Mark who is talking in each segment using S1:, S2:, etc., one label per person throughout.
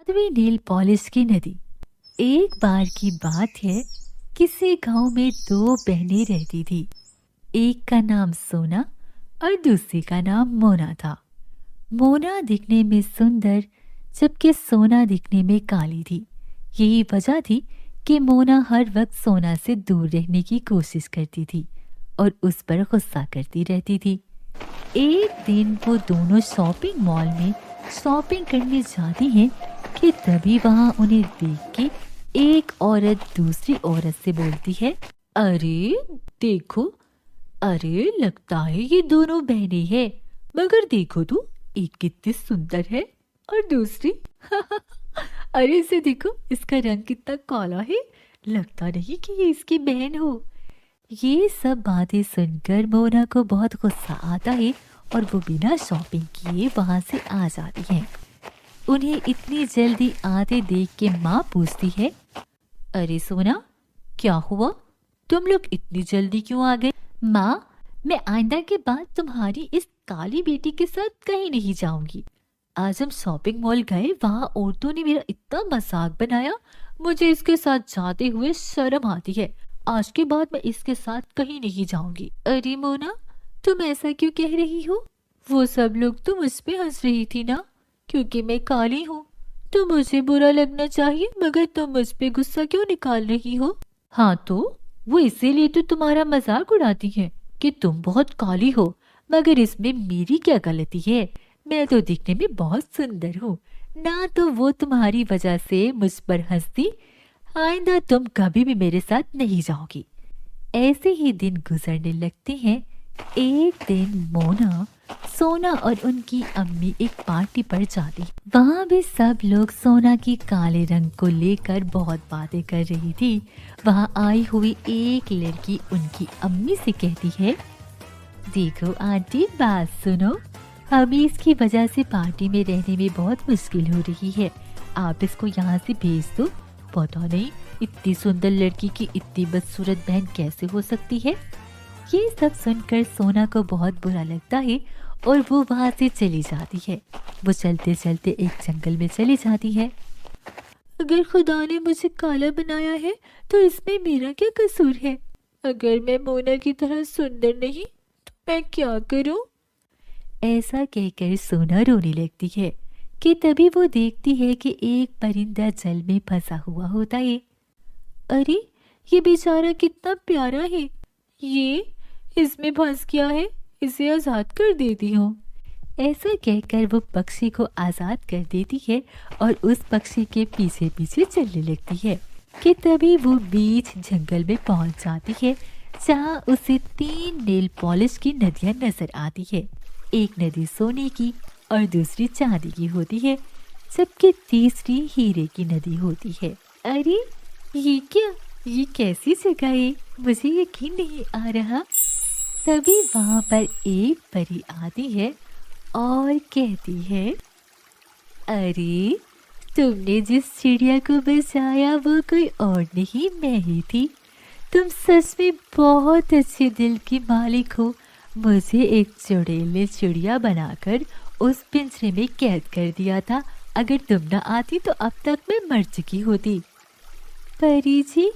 S1: जादुई नील पॉलिश की नदी। एक बार की बात है, किसी गांव में दो बहनें रहती थी। एक का नाम सोना और दूसरी का नाम मोना था। मोना दिखने में सुंदर, जबकि सोना दिखने में काली थी। यही वजह थी कि मोना हर वक्त सोना से दूर रहने की कोशिश करती थी और उस पर गुस्सा करती रहती थी। एक दिन वो दोनों शॉपिंग मॉल में शॉपिंग करने जाती हैं कि तभी वहां उन्हें देख के एक औरत दूसरी औरत से बोलती है, अरे देखो, अरे लगता है ये दोनों बहनें हैं, मगर देखो तू, एक कितनी सुंदर है और दूसरी अरे इसे देखो, इसका रंग कितना काला है, लगता नहीं कि ये इसकी बहन हो। ये सब बातें सुनकर मोना को बहुत गुस्सा आता है और वो बिना शॉपिंग किए वहां से आ जाती है। उन्हें इतनी जल्दी आते देख के माँ पूछती है, अरे सोना, क्या हुआ, तुम लोग इतनी जल्दी क्यों आ गए? माँ, मैं आइंदा के बाद तुम्हारी इस काली बेटी के साथ कहीं नहीं जाऊंगी। आज हम शॉपिंग मॉल गए, वहां औरतों ने मेरा इतना मजाक बनाया, मुझे इसके साथ जाते हुए शर्म आती है। आज के बाद मैं इसके साथ कहीं नहीं जाऊंगी। अरे मोना, तुम ऐसा क्यों कह रही हो? वो सब लोग तो मुझ पे हंस रही थी ना, क्योंकि मैं काली हूँ। तो मुझे बुरा लगना चाहिए, मगर तुम मुझ पे गुस्सा क्यों निकाल रही हो? हाँ तो वो इसीलिए तो तुम्हारा मजाक उड़ाती है कि तुम बहुत काली हो, मगर इसमें मेरी क्या गलती है? मैं तो दिखने में बहुत सुंदर हूँ ना, तो वो तुम्हारी वजह से मुझ पर हंसती। आइंदा तुम कभी भी मेरे साथ नहीं जाओगी। ऐसे ही दिन गुजरने लगते हैं। एक दिन मोना, सोना और उनकी अम्मी एक पार्टी पर जाती। वहां भी सब लोग सोना की काले रंग को लेकर बहुत बातें कर रही थी। वहां आई हुई एक लड़की उनकी अम्मी से कहती है, देखो आंटी, बात सुनो, अभी इसकी वजह से पार्टी में रहने में बहुत मुश्किल हो रही है। आप इसको यहाँ से भेज दो। पता नहीं इतनी सुंदर लड़की की इतनी बदसूरत बहन कैसे हो सकती है। ये सब सुनकर सोना को बहुत बुरा लगता है और वो वहां से चली जाती है। वो चलते चलते एक जंगल में चली जाती है। अगर खुदा ने मुझे काला बनाया है तो इसमें मेरा क्या कसूर है? अगर मैं मोना की तरह सुंदर नहीं तो मैं क्या करूं? ऐसा कहकर सोना रोने लगती है कि तभी वो देखती है कि एक परिंदा जल में फंसा हुआ होता है। अरे ये बेचारा कितना प्यारा है, ये इसमें फंस गया है, इसे आजाद कर देती हूँ। ऐसा कहकर वो पक्षी को आजाद कर देती है और उस पक्षी के पीछे पीछे चलने लगती है कि तभी वो बीच जंगल में पहुंच जाती है, जहाँ उसे 3 नेल पॉलिश की नदियां नजर आती है। एक नदी सोने की और दूसरी चांदी की होती है, जबकि तीसरी हीरे की नदी होती है। अरे ये क्या, ये कैसी जगह है, मुझे यकीन नहीं आ रहा। तभी वहां पर एक परी आती है और कहती है, अरे तुमने जिस चिड़िया को बचाया वो कोई और नहीं, मैं ही थी। तुम सच में बहुत अच्छे दिल की मालिक हो। मुझे एक चुड़ैल चिड़िया बनाकर उस पिंजरे में कैद कर दिया था। अगर तुम न आती तो अब तक मैं मर चुकी होती। परी जी,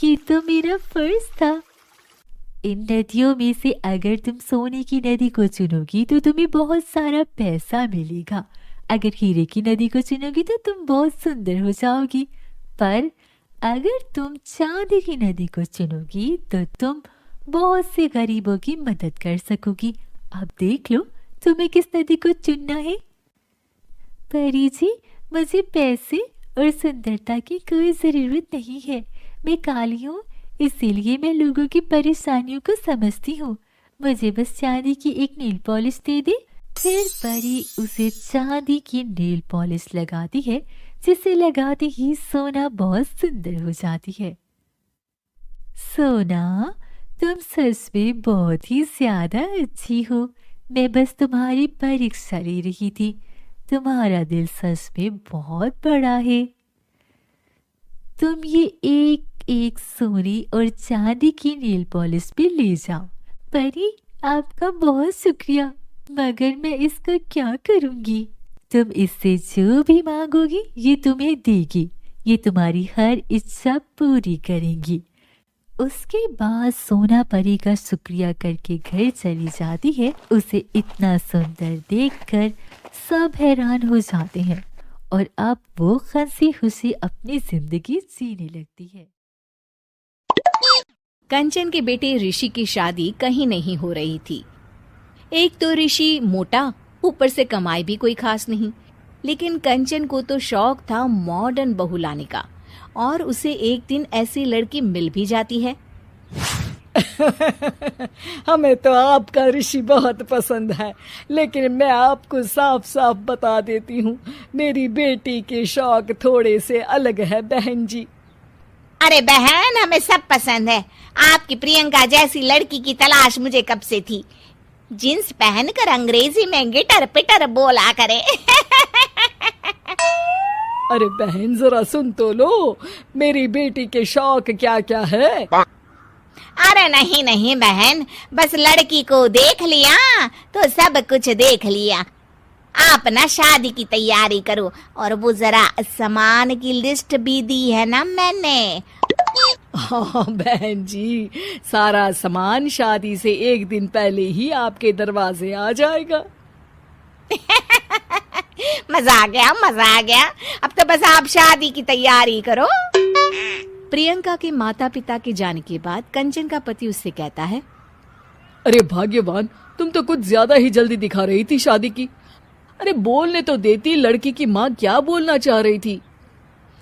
S1: ये तो मेरा फर्ज था। इन नदियों में से अगर तुम सोने की नदी को चुनोगी तो तुम्हें बहुत सारा पैसा मिलेगा। अगर हीरे की नदी को चुनोगी तो तुम बहुत सुंदर हो जाओगी। पर अगर तुम चांदी की नदी को चुनोगी तो तुम बहुत से गरीबों की मदद कर सकोगी। अब देख लो तुम्हें किस नदी को चुनना है। परी जी, मुझे पैसे और सुंदरता की कोई जरूरत नहीं है। मैं काली हूँ, इसीलिए मैं लोगों की परेशानियों को समझती हूँ। मुझे बस चांदी की एक नेल पॉलिश दे दे। फिर परी उसे चांदी की नेल पॉलिश लगाती है, जिसे लगाते ही सोना बहुत सुंदर हो जाती है। सोना, तुम सच में बहुत ही ज्यादा अच्छी हो। मैं बस तुम्हारी परीक्षा ले रही थी। तुम्हारा दिल सच में बहुत बड़ा है। तुम ये एक एक सोने और चांदी की नेल पॉलिश भी ले जाओ। परी, आपका बहुत शुक्रिया, मगर मैं इसका क्या करूंगी? तुम इससे जो भी मांगोगी ये तुम्हें देगी, ये तुम्हारी हर इच्छा पूरी करेंगी। उसके बाद सोना परी का शुक्रिया करके घर चली जाती है। उसे इतना सुंदर देखकर सब हैरान हो जाते हैं और अब वो हंसी खुशी अपनी जिंदगी जीने लगती है।
S2: कंचन के बेटे ऋषि की शादी कहीं नहीं हो रही थी। एक तो ऋषि मोटा, ऊपर से कमाई भी कोई खास नहीं। लेकिन कंचन को तो शौक था मॉडर्न बहू लाने का, और उसे एक दिन ऐसी लड़की मिल भी जाती है।
S3: हमें तो आपका ऋषि बहुत पसंद है, लेकिन मैं आपको साफ साफ बता देती हूँ, मेरी बेटी के शौक थोड़े से अलग है बहन जी।
S4: अरे बहन, हमें सब पसंद है। आपकी प्रियंका जैसी लड़की की तलाश मुझे कब से थी। जींस पहनकर अंग्रेजी में गिटर पिटर बोला करे।
S3: अरे बहन जरा सुन तो लो, मेरी बेटी के शौक क्या क्या है।
S4: अरे नहीं नहीं बहन, बस लड़की को देख लिया तो सब कुछ देख लिया। आप ना शादी की तैयारी करो, और वो जरा सामान की लिस्ट भी दी है ना मैंने।
S3: हाँ बहन जी, सारा सामान शादी से एक दिन पहले ही आपके दरवाजे आ जाएगा।
S4: मजा आ गया, मजा आ गया। अब तो बस आप शादी की तैयारी करो।
S2: प्रियंका के माता पिता के जाने के बाद कंचन का पति उससे कहता है,
S3: अरे भाग्यवान, तुम तो कुछ ज्यादा ही जल्दी दिखा रही थी शादी की। अरे बोलने तो देती, लड़की की माँ क्या बोलना चाह रही थी।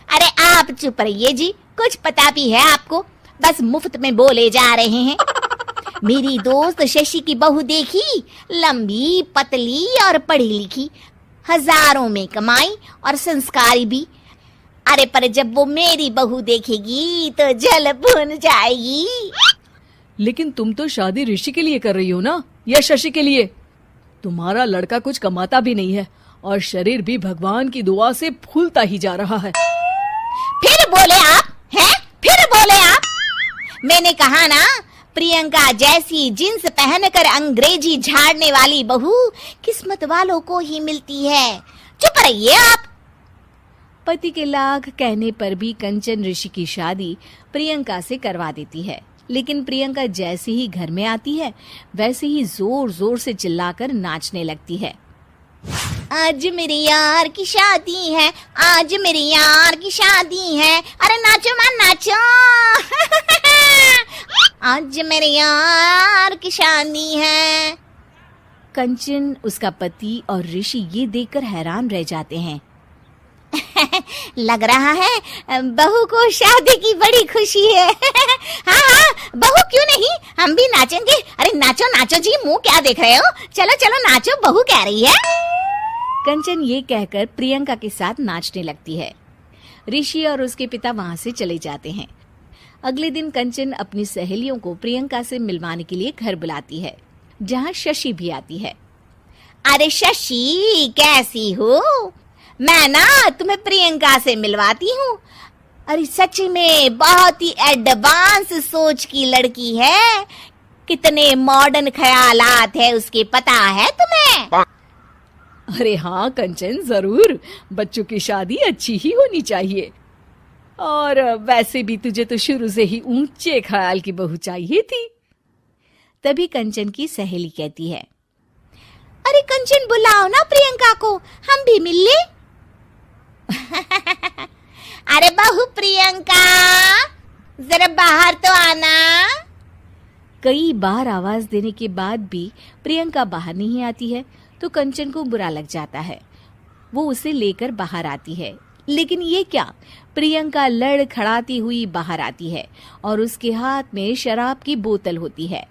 S4: अरे आप चुप रहिए जी, कुछ पता भी है आपको, बस मुफ्त में बोले जा रहे हैं। मेरी दोस्त शशि की बहू देखी, लंबी पतली और पढ़ी लिखी, हजारों में कमाई और संस्कारी भी। अरे पर जब वो मेरी बहू देखेगी तो जल भुन जाएगी।
S3: लेकिन तुम तो शादी ऋषि के लिए कर रही हो ना, या शशि के लिए? तुम्हारा लड़का कुछ कमाता भी नहीं है और शरीर भी भगवान की दुआ से फूलता ही जा रहा है।
S4: फिर बोले आप हैं? फिर बोले आप? मैंने कहा ना, प्रियंका जैसी जींस पहनकर अंग्रेजी झाड़ने वाली बहू किस्मत वालों को ही मिलती है। चुप रहिए आप।
S2: पति के लाख कहने पर भी कंचन ऋषि की शादी प्रियंका से करवा देती है। लेकिन प्रियंका जैसे ही घर में आती है, वैसे ही जोर जोर से चिल्लाकर नाचने लगती है।
S4: आज मेरे यार की शादी है, आज मेरे यार की शादी है। अरे नाचो मां नाचो। आज मेरे यार की शादी है।
S2: कंचन, उसका पति और ऋषि ये देखकर हैरान रह जाते हैं।
S4: लग रहा है बहू को शादी की बड़ी खुशी है। हाँ हाँ, बहू क्यों नहीं, हम भी नाचेंगे। अरे नाचो नाचो जी, मुंह क्या देख रहे हो, चलो चलो नाचो, बहू कह रही है।
S2: कंचन ये कहकर प्रियंका के साथ नाचने लगती है। ऋषि और उसके पिता वहां से चले जाते हैं। अगले दिन कंचन अपनी सहेलियों को प्रियंका से मिलवाने के लिए घर बुलाती है, जहाँ शशि भी आती है।
S4: अरे शशि, कैसी हो? मैं ना तुम्हें प्रियंका से मिलवाती हूँ। अरे सच में बहुत ही एडवांस सोच की लड़की है। कितने मॉडर्न ख्यालात है उसके, पता है तुम्हें?
S3: अरे हाँ कंचन, जरूर। बच्चों की शादी अच्छी ही होनी चाहिए। और वैसे भी तुझे तो शुरू से ही ऊंचे ख्याल की बहू चाहिए थी।
S2: तभी कंचन की सहेली कहती है,
S4: अरे कंचन, बुलाओ ना प्रियंका को, हम भी मिल ले। अरे बहू प्रियंका, जरा बाहर तो आना।
S2: कई बार आवाज देने के बाद भी प्रियंका बाहर नहीं आती है, तो कंचन को बुरा लग जाता है। वो उसे लेकर बाहर आती है, लेकिन ये क्या, प्रियंका लड़खड़ाती हुई बाहर आती है और उसके हाथ में शराब की बोतल होती है।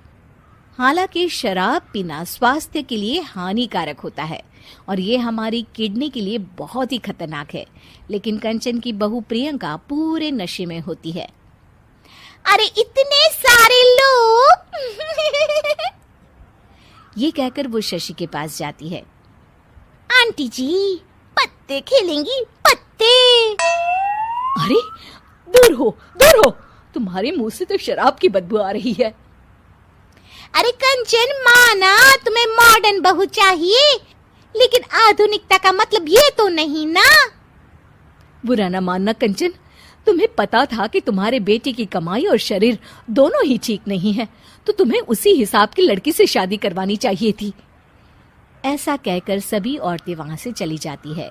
S2: हालांकि शराब पीना स्वास्थ्य के लिए हानिकारक होता है और ये हमारी किडनी के लिए बहुत ही खतरनाक है, लेकिन कंचन की बहू प्रियंका पूरे नशे में होती है।
S4: अरे इतने सारे लोग।
S2: ये कहकर वो शशि के पास जाती है।
S4: आंटी जी, पत्ते खेलेंगी, पत्ते।
S3: अरे दूर हो, दूर हो, तुम्हारे मुंह से तो शराब की बदबू आ रही है।
S4: अरे कंचन, माना तुम्हें मॉडर्न बहू चाहिए, लेकिन आधुनिकता का मतलब ये तो नहीं ना।
S2: बुरा ना मानना कंचन, तुम्हें पता था कि तुम्हारे बेटे की कमाई और शरीर दोनों ही ठीक नहीं है, तो तुम्हें उसी हिसाब की लड़की से शादी करवानी चाहिए थी। ऐसा कहकर सभी औरतें वहां से चली जाती है।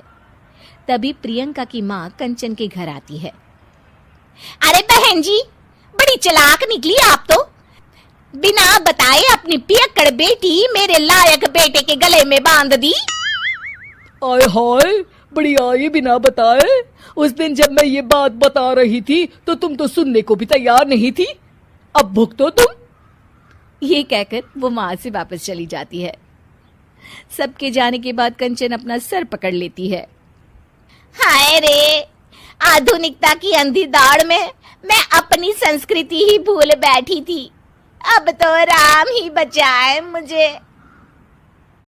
S2: तभी प्रियंका की माँ कंचन के घर आती है।
S4: अरे बहन जी, बड़ी चालाक निकली आप तो। बिना बताए अपनी पियक्कड़ बेटी मेरे लायक बेटे के गले में बांध दी।
S3: आय हाय, बड़ी आई बिना बताए। उस दिन जब मैं ये बात बता रही थी तो तुम तो सुनने को भी तैयार नहीं थी। अब भुगतो तुम।
S2: ये कहकर वो वहां से वापस चली जाती है। सबके जाने के बाद कंचन अपना सर पकड़ लेती है।
S4: हाय रे, आधुनिकता की अंधी दौड़ में मैं अपनी संस्कृति ही भूल बैठी थी। अब तो राम ही बचाए मुझे।